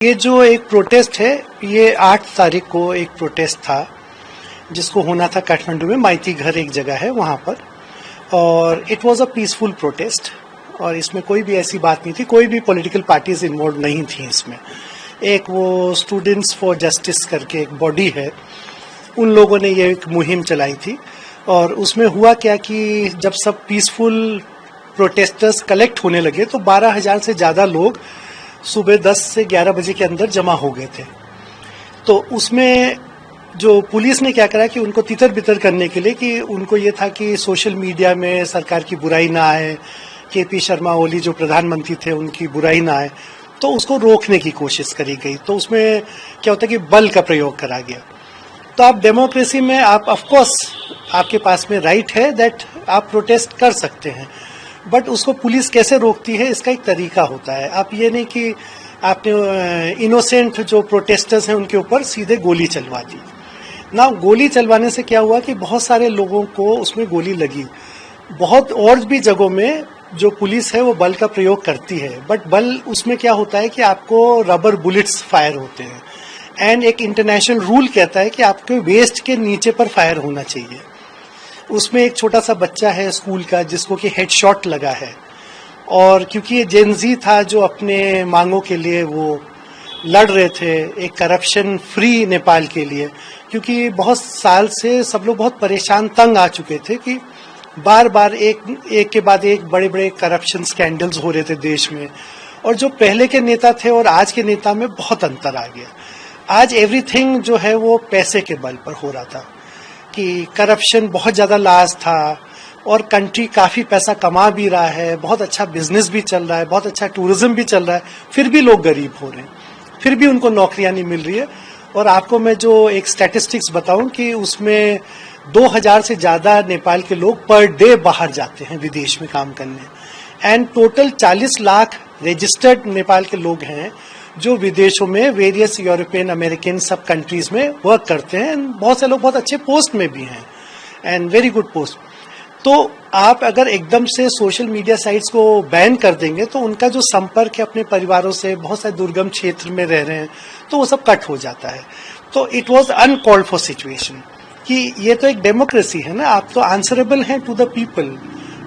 ये जो एक प्रोटेस्ट है, ये 8 तारीख को एक प्रोटेस्ट था जिसको होना था काठमांडू में। माइती घर एक जगह है वहाँ पर, और it was a peaceful protest और इसमें कोई भी ऐसी बात नहीं थी, कोई भी पॉलिटिकल पार्टीज इन्वॉल्व नहीं थी इसमें। एक वो स्टूडेंट्स फॉर जस्टिस करके एक बॉडी है, उन लोगों ने ये एक मुहिम चलाई थी। और उसमें हुआ क्या कि जब सब पीसफुल प्रोटेस्टर्स कलेक्ट होने लगे तो 12,000 से ज़्यादा लोग सुबह 10 से 11 बजे के अंदर जमा हो गए थे। तो उसमें जो पुलिस ने क्या करा कि उनको तितर बितर करने के लिए, कि उनको ये था कि सोशल मीडिया में सरकार की बुराई ना आए, केपी शर्मा ओली जो प्रधानमंत्री थे उनकी बुराई ना आए, तो उसको रोकने की कोशिश करी गई। तो उसमें क्या होता है कि बल का प्रयोग करा गया। तो आप डेमोक्रेसी में आप ऑफकोर्स आपके पास में राइट है दैट आप प्रोटेस्ट कर सकते हैं, बट उसको पुलिस कैसे रोकती है इसका एक तरीका होता है। आप ये नहीं कि आपने इनोसेंट जो प्रोटेस्टर्स हैं उनके ऊपर सीधे गोली चलवा दी ना। गोली चलवाने से क्या हुआ कि बहुत सारे लोगों को उसमें गोली लगी। बहुत और भी जगहों में जो पुलिस है वो बल का प्रयोग करती है, बट बल उसमें क्या होता है कि आपको रबर बुलेट्स फायर होते हैं, एंड एक इंटरनेशनल रूल कहता है कि आपके वेस्ट के नीचे पर फायर होना चाहिए। उसमें एक छोटा सा बच्चा है स्कूल का जिसको कि हेडशॉट लगा है, और क्योंकि ये जेनजी था जो अपने मांगों के लिए वो लड़ रहे थे, एक करप्शन फ्री नेपाल के लिए, क्योंकि बहुत साल से सब लोग बहुत परेशान तंग आ चुके थे कि बार बार एक के बाद एक बड़े बड़े करप्शन स्कैंडल्स हो रहे थे देश में। और जो पहले के नेता थे और आज के नेता में बहुत अंतर आ गया। आज एवरीथिंग जो है वो पैसे के बल पर हो रहा था, कि करप्शन बहुत ज़्यादा लाज था, और कंट्री काफ़ी पैसा कमा भी रहा है, बहुत अच्छा बिजनेस भी चल रहा है, बहुत अच्छा टूरिज्म भी चल रहा है, फिर भी लोग गरीब हो रहे हैं, फिर भी उनको नौकरियां नहीं मिल रही है। और आपको मैं जो एक स्टैटिस्टिक्स बताऊं कि उसमें 2,000 से ज़्यादा नेपाल के लोग पर डे बाहर जाते हैं विदेश में काम करने, and total 40 lakh registered Nepal के लोग हैं जो विदेशों में वेरियस यूरोपियन अमेरिकन सब कंट्रीज में वर्क करते हैं। बहुत से लोग बहुत अच्छे पोस्ट में भी हैं, एंड वेरी गुड पोस्ट। तो आप अगर एकदम से सोशल मीडिया साइट्स को बैन कर देंगे तो उनका जो संपर्क है अपने परिवारों से, बहुत सारे दुर्गम क्षेत्र में रह रहे हैं, तो वो सब कट हो जाता है। तो it was uncalled for situation कि ये तो एक डेमोक्रेसी है ना, आप तो आंसरेबल हैं टू द पीपल।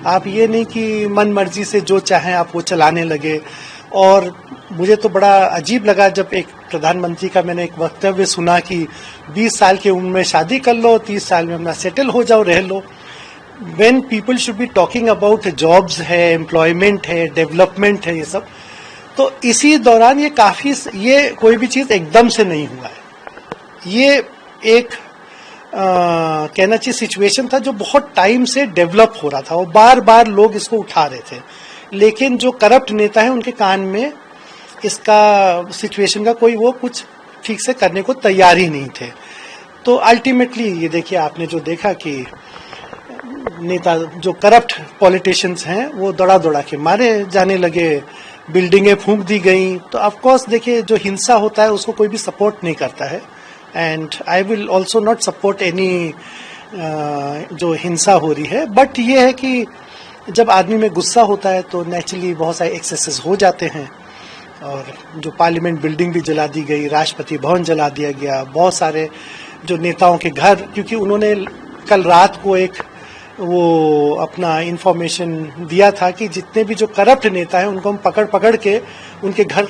आप ये नहीं कि मन मर्जी से जो चाहें आप वो चलाने लगे। और मुझे तो बड़ा अजीब लगा जब एक प्रधानमंत्री का मैंने एक वक्तव्य सुना कि 20 साल की उम्र में शादी कर लो, 30 साल में अपना सेटल हो जाओ, रह लो। When people should be talking about jobs है, एम्प्लॉयमेंट है, डेवलपमेंट है, ये सब। तो इसी दौरान ये कोई भी चीज एकदम से नहीं हुआ है। ये एक कहना चाहिए सिचुएशन था जो बहुत टाइम से डेवलप हो रहा था, और बार बार लोग इसको उठा रहे थे, लेकिन जो करप्ट नेता है उनके कान में इसका सिचुएशन का कोई वो कुछ ठीक से करने को तैयार ही नहीं थे। तो अल्टीमेटली ये देखिए, आपने जो देखा कि नेता जो करप्ट पॉलिटिशियंस हैं वो दौड़ा दौड़ा के मारे जाने लगे, बिल्डिंगें फूंक दी गई। तो ऑफ कोर्स देखिए, जो हिंसा होता है उसको कोई भी सपोर्ट नहीं करता है, and I will also not support any जो हिंसा हो रही है। बट ये है कि जब आदमी में गुस्सा होता है तो नेचुरली बहुत सारे एक्सेसेस हो जाते हैं, और जो पार्लियामेंट बिल्डिंग भी जला दी गई, राष्ट्रपति भवन जला दिया गया, बहुत सारे जो नेताओं के घर, क्योंकि उन्होंने कल रात को एक वो अपना इंफॉर्मेशन दिया था कि जितने भी जो करप्ट नेता हैं उनको हम पकड़ पकड़ के उनके घर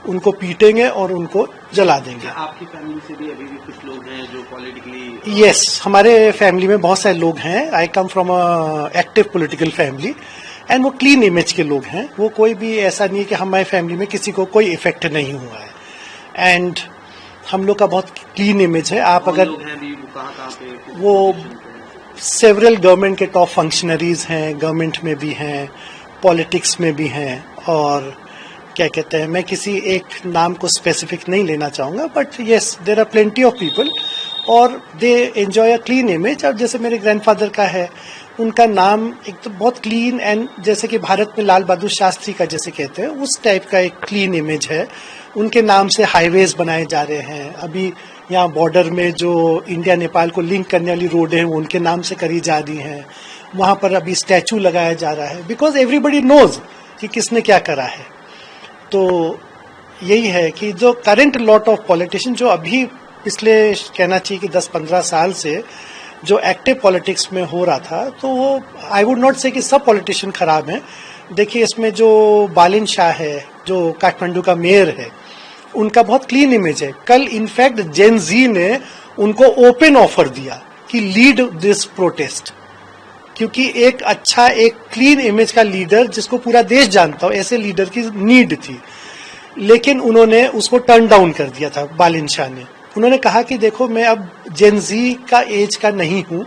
उनको पीटेंगे और उनको जला देंगे। आपकी फैमिली से भी अभी भी कुछ लोग हैं जो पॉलिटिकली? यस, हमारे फैमिली में बहुत सारे लोग हैं। I come from a active political family, and वो क्लीन इमेज के लोग हैं। वो कोई भी ऐसा नहीं है कि हमारी फैमिली में किसी को कोई इफेक्ट नहीं हुआ है, एंड हम लोग का बहुत क्लीन इमेज है। आप अगर कहाँ पे वो सेवरल गवर्नमेंट के टॉप फंक्शनरीज हैं, गवर्नमेंट में भी हैं, पॉलिटिक्स में भी हैं, और क्या कहते हैं, मैं किसी एक नाम को स्पेसिफिक नहीं लेना चाहूँगा, but yes there are plenty of people और they enjoy a clean image. और जैसे मेरे ग्रैंडफादर का है, उनका नाम एक तो बहुत क्लीन, एंड जैसे कि भारत में लाल बहादुर शास्त्री का जैसे कहते हैं उस टाइप का एक क्लीन इमेज है। उनके नाम से हाईवेज बनाए जा रहे हैं। अभी यहाँ बॉर्डर में जो इंडिया नेपाल को लिंक करने वाली रोड है वो उनके नाम से करी जा रही हैं। वहाँ पर अभी स्टैचू लगाया जा रहा है, बिकॉज एवरीबडी नोज कि किसने क्या करा है। तो यही है कि जो करंट लॉट ऑफ पॉलिटिशियन जो अभी पिछले कहना चाहिए कि 10-15 साल से जो एक्टिव पॉलिटिक्स में हो रहा था, तो वो आई वुड नॉट से कि सब पॉलिटिशियन खराब हैं। देखिए इसमें जो बालिन शाह है जो काठमांडू का मेयर है, उनका बहुत क्लीन इमेज है। कल इनफैक्ट जेन जी ने उनको ओपन ऑफर दिया कि लीड दिस प्रोटेस्ट, क्योंकि एक अच्छा एक क्लीन इमेज का लीडर जिसको पूरा देश जानता हो, ऐसे लीडर की नीड थी। लेकिन उन्होंने उसको टर्न डाउन कर दिया था बालिन शाह ने। उन्होंने कहा कि देखो मैं अब जेन जी का एज का नहीं हूं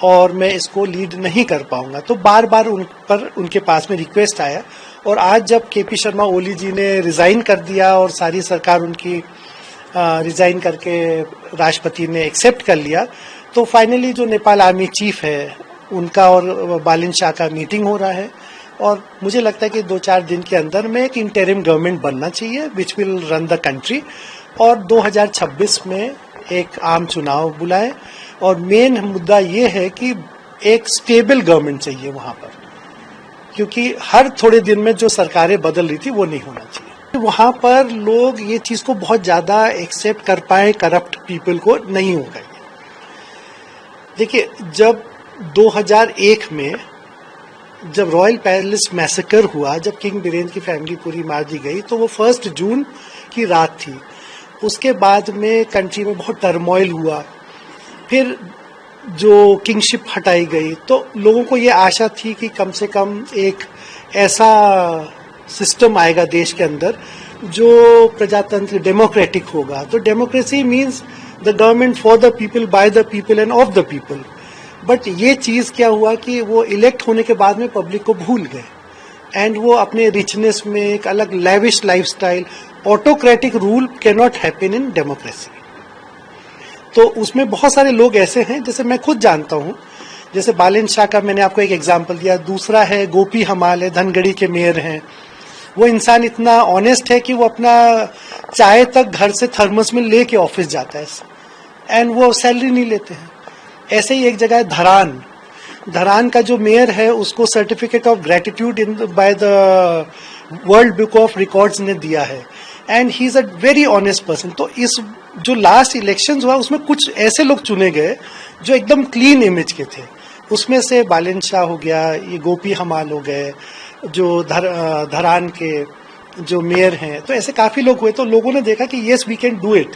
और मैं इसको लीड नहीं कर पाऊंगा। तो बार बार उन पर उनके पास में रिक्वेस्ट आया, और आज जब केपी शर्मा ओली जी ने रिजाइन कर दिया और सारी सरकार उनकी रिजाइन करके राष्ट्रपति ने एक्सेप्ट कर लिया, तो फाइनली जो नेपाल आर्मी चीफ है उनका और बालिन शाह का मीटिंग हो रहा है। और मुझे लगता है कि 2-4 दिन के अंदर में एक इंटरिम गवर्नमेंट बनना चाहिए which will run the country, और 2026 में एक आम चुनाव बुलाए। और मेन मुद्दा ये है कि एक स्टेबल गवर्नमेंट चाहिए वहां पर, क्योंकि हर थोड़े दिन में जो सरकारें बदल रही थी वो नहीं होना चाहिए। वहां पर लोग ये चीज को बहुत ज्यादा एक्सेप्ट कर पाए, करप्ट पीपल को नहीं होगा। देखिए जब 2001 में जब रॉयल पैलेस मैसेकर हुआ, जब किंग बीरेंद्र की फैमिली पूरी मार दी गई, तो वो 1 जून की रात थी। उसके बाद में कंट्री में बहुत टर्मोइल हुआ, फिर जो किंगशिप हटाई गई, तो लोगों को ये आशा थी कि कम से कम एक ऐसा सिस्टम आएगा देश के अंदर जो प्रजातंत्र डेमोक्रेटिक होगा। तो democracy means the government for the people, by the people end of the people. But ये चीज क्या हुआ कि वो इलेक्ट होने के बाद में पब्लिक को भूल गए, एंड वो अपने रिचनेस में एक अलग lavish lifestyle, autocratic rule can not happen in democracy. तो उसमें बहुत सारे लोग ऐसे हैं, जैसे मैं खुद जानता हूं, जैसे बालिन शाह का मैंने आपको एक एग्जांपल दिया। दूसरा है गोपी हमाल है, धनगढ़ी के मेयर हैं। वो इंसान इतना ऑनेस्ट है कि वो अपना चाय तक घर से थर्मस में लेके ऑफिस जाता है, एंड वो सैलरी नहीं लेते हैं। ऐसे ही एक जगह है धरान। धरान का जो मेयर है उसको certificate of gratitude by the world book of records ने दिया है, and he is a very honest person. तो इस जो लास्ट इलेक्शंस हुआ उसमें कुछ ऐसे लोग चुने गए जो एकदम क्लीन इमेज के थे। उसमें से बालिन शाह हो गया, ये गोपी हमाल हो गए, जो धरान के जो मेयर हैं। तो ऐसे काफी लोग हुए, तो लोगों ने देखा कि yes we can do it.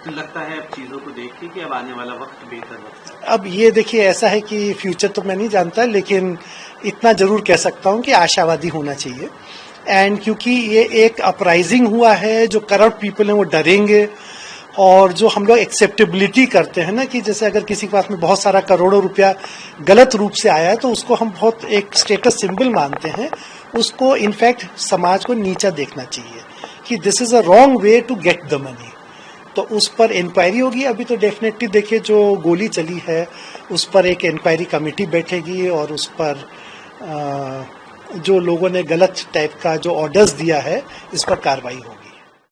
लगता है अब चीजों को देख के कि अब आने वाला वक्त बेहतर वक्त है। अब ये देखिए ऐसा है कि फ्यूचर तो मैं नहीं जानता, लेकिन इतना जरूर कह सकता हूँ कि आशावादी होना चाहिए। एंड क्योंकि ये एक अपराइजिंग हुआ है, जो करप्ट पीपल हैं वो डरेंगे, और जो हम लोग एक्सेप्टेबिलिटी करते हैं ना कि जैसे अगर किसी के पास में बहुत सारा करोड़ों रुपया गलत रूप से आया है तो उसको हम बहुत एक स्टेटस सिंबल मानते हैं, उसको इनफैक्ट समाज को नीचा देखना चाहिए कि this is a wrong way to get the money. तो उस पर इंक्वायरी होगी। अभी तो डेफिनेटली देखिए जो गोली चली है उस पर एक इंक्वायरी कमेटी बैठेगी, और उस पर जो लोगों ने गलत टाइप का जो ऑर्डर्स दिया है इस पर कार्रवाई होगी।